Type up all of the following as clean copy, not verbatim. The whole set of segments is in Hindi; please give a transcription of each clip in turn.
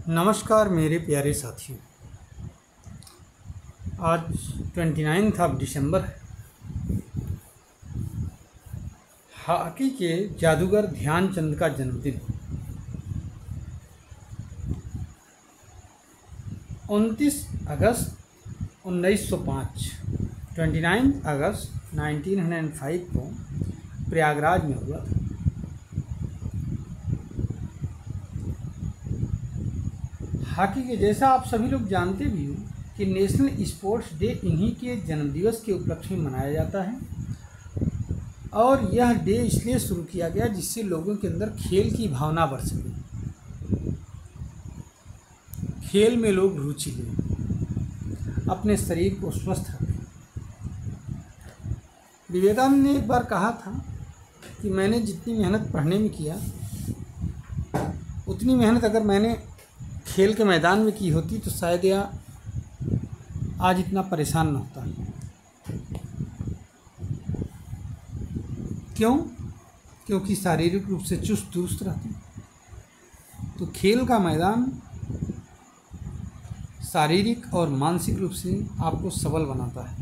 नमस्कार मेरे प्यारे साथियों। आज 29 दिसंबर है। हॉकी के जादूगर ध्यानचंद का जन्मदिन 29 अगस्त 1905 29 अगस्त 1905 को प्रयागराज में हुआ था। हॉकी के जैसा आप सभी लोग जानते भी हो कि नेशनल स्पोर्ट्स डे इन्हीं के जन्मदिवस के उपलक्ष्य में मनाया जाता है और यह डे इसलिए शुरू किया गया जिससे लोगों के अंदर खेल की भावना बढ़ सके, खेल में लोग रुचि लें, अपने शरीर को स्वस्थ रखें। विवेकानंद ने एक बार कहा था कि मैंने जितनी मेहनत पढ़ने में किया उतनी मेहनत अगर मैंने खेल के मैदान में की होती तो शायद यह आज इतना परेशान न होता। क्यों? क्योंकि शारीरिक रूप से चुस्त दुरुस्त रहते। तो खेल का मैदान शारीरिक और मानसिक रूप से आपको सबल बनाता है,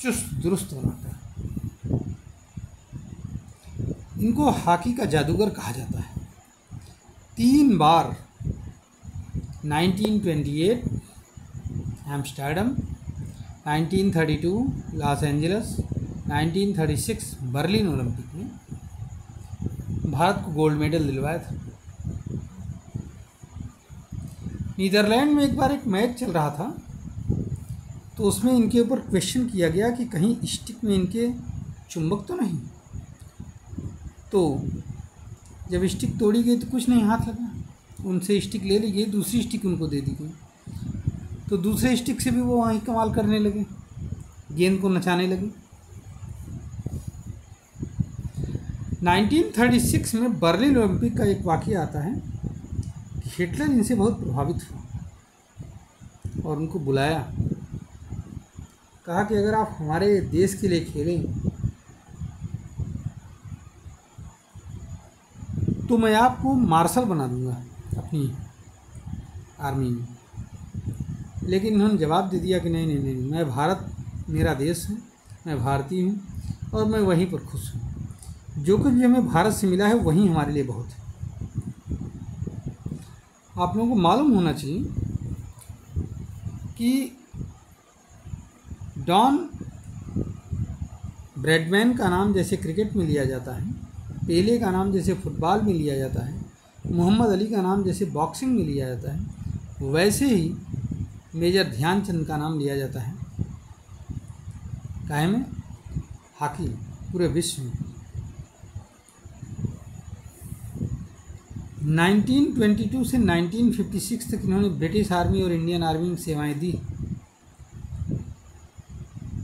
चुस्त दुरुस्त बनाता है। इनको हॉकी का जादूगर कहा जाता है। 3 बार 1928 Amsterdam, 1932 Los Angeles, 1936 Berlin Olympic में भारत को गोल्ड मेडल दिलवाया था। नीदरलैंड में एक बार एक मैच चल रहा था तो उसमें इनके ऊपर क्वेश्चन किया गया कि कहीं स्टिक में इनके चुंबक तो नहीं। तो जब स्टिक तोड़ी गई तो कुछ नहीं हाथ लगा, उनसे स्टिक ले ली गई, दूसरी स्टिक उनको दे दी गई। तो दूसरे स्टिक से भी वो वहीं कमाल करने लगे, गेंद को नचाने लगे। 1936 में बर्लिन ओलंपिक का एक वाक़या आता है कि हिटलर इनसे बहुत प्रभावित हुआ और उनको बुलाया, कहा कि अगर आप हमारे देश के लिए खेलें तो मैं आपको मार्शल बना दूंगा अपनी आर्मी में। लेकिन इन्होंने जवाब दे दिया कि नहीं नहीं नहीं, मैं भारत मेरा देश है, मैं भारतीय हूँ और मैं वहीं पर खुश हूँ। जो कुछ भी हमें भारत से मिला है वहीं हमारे लिए बहुत है। आप लोगों को मालूम होना चाहिए कि डॉन ब्रैडमैन का नाम जैसे क्रिकेट में लिया जाता है, पेले का नाम जैसे फुटबॉल में लिया जाता है, मोहम्मद अली का नाम जैसे बॉक्सिंग में लिया जाता है, वैसे ही मेजर ध्यानचंद का नाम लिया जाता है काहे में? हॉकी पूरे विश्व में। 1922 से 1956 तक इन्होंने ब्रिटिश आर्मी और इंडियन आर्मी में सेवाएं दी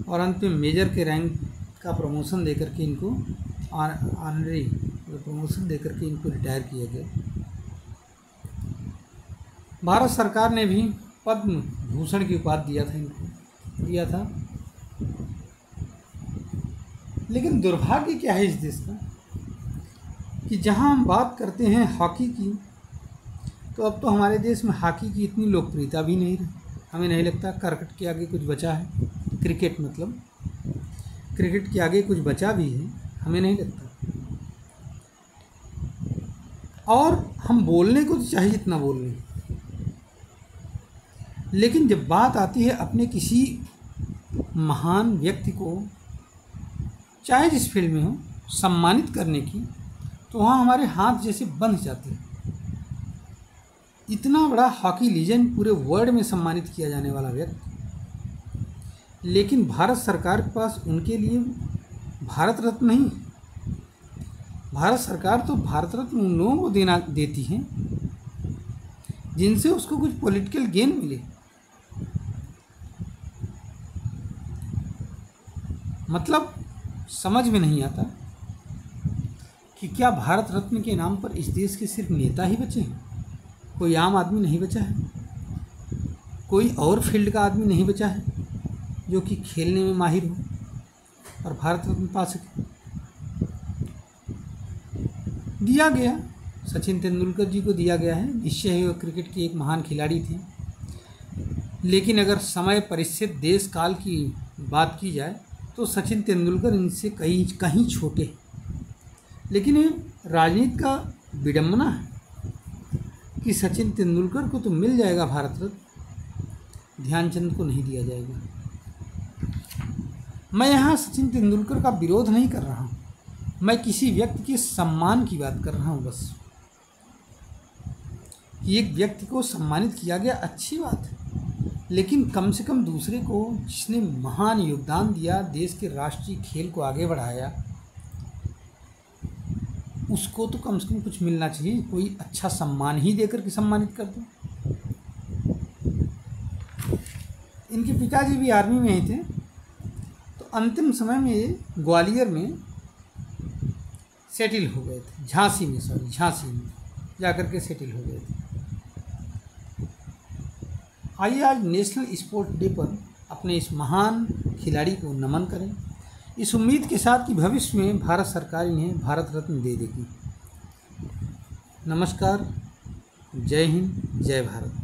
और अंत में मेजर के रैंक का प्रमोशन देकर के इनको ऑनरी प्रमोशन देकर के इनको रिटायर किया गया। भारत सरकार ने भी पद्म भूषण की उपाधि दिया था। लेकिन दुर्भाग्य क्या है इस देश का कि जहां हम बात करते हैं हॉकी की तो अब तो हमारे देश में हॉकी की इतनी लोकप्रियता भी नहीं रही। हमें नहीं लगता क्रिकेट के आगे कुछ बचा है। क्रिकेट मतलब क्रिकेट के आगे कुछ बचा भी है, हमें नहीं लगता। और हम बोलने को तो चाहिए जितना बोल लें, लेकिन जब बात आती है अपने किसी महान व्यक्ति को चाहे जिस फील्ड में हो सम्मानित करने की, तो वहाँ हमारे हाथ जैसे बंध जाते हैं। इतना बड़ा हॉकी लीजेंड पूरे वर्ल्ड में सम्मानित किया जाने वाला व्यक्ति, लेकिन भारत सरकार के पास उनके लिए भारत रत्न नहीं। भारत सरकार तो भारत रत्न उन लोगों को देती है जिनसे उसको कुछ पॉलिटिकल गेन मिले। मतलब समझ में नहीं आता कि क्या भारत रत्न के नाम पर इस देश के सिर्फ नेता ही बचे हैं, कोई आम आदमी नहीं बचा है, कोई और फील्ड का आदमी नहीं बचा है जो कि खेलने में माहिर हो और भारत रत्न पा सके। दिया गया सचिन तेंदुलकर जी को दिया गया है। निश्चय ही वो क्रिकेट की एक महान खिलाड़ी थी, लेकिन अगर समय, परिस्थिति, देश काल की बात की जाए तो सचिन तेंदुलकर इनसे कहीं छोटे हैं। लेकिन ये राजनीति का विडंबना है कि सचिन तेंदुलकर को तो मिल जाएगा भारत रत्न, ध्यानचंद को नहीं दिया जाएगा। मैं यहाँ सचिन तेंदुलकर का विरोध नहीं कर रहा हूँ, मैं किसी व्यक्ति के सम्मान की बात कर रहा हूँ बस। कि एक व्यक्ति को सम्मानित किया गया, अच्छी बात है, लेकिन कम से कम दूसरे को, जिसने महान योगदान दिया, देश के राष्ट्रीय खेल को आगे बढ़ाया, उसको तो कम से कम कुछ मिलना चाहिए। कोई अच्छा सम्मान ही देकर के सम्मानित कर दो। इनके पिताजी भी आर्मी में ही थे, तो अंतिम समय में ये ग्वालियर में सेटिल हो गए थे, झांसी में जाकर के सेटिल हो गए थे। आइए आज नेशनल स्पोर्ट डे पर अपने इस महान खिलाड़ी को नमन करें, इस उम्मीद के साथ कि भविष्य में भारत सरकार इन्हें भारत रत्न दे देगी। नमस्कार, जय हिंद, जय भारत।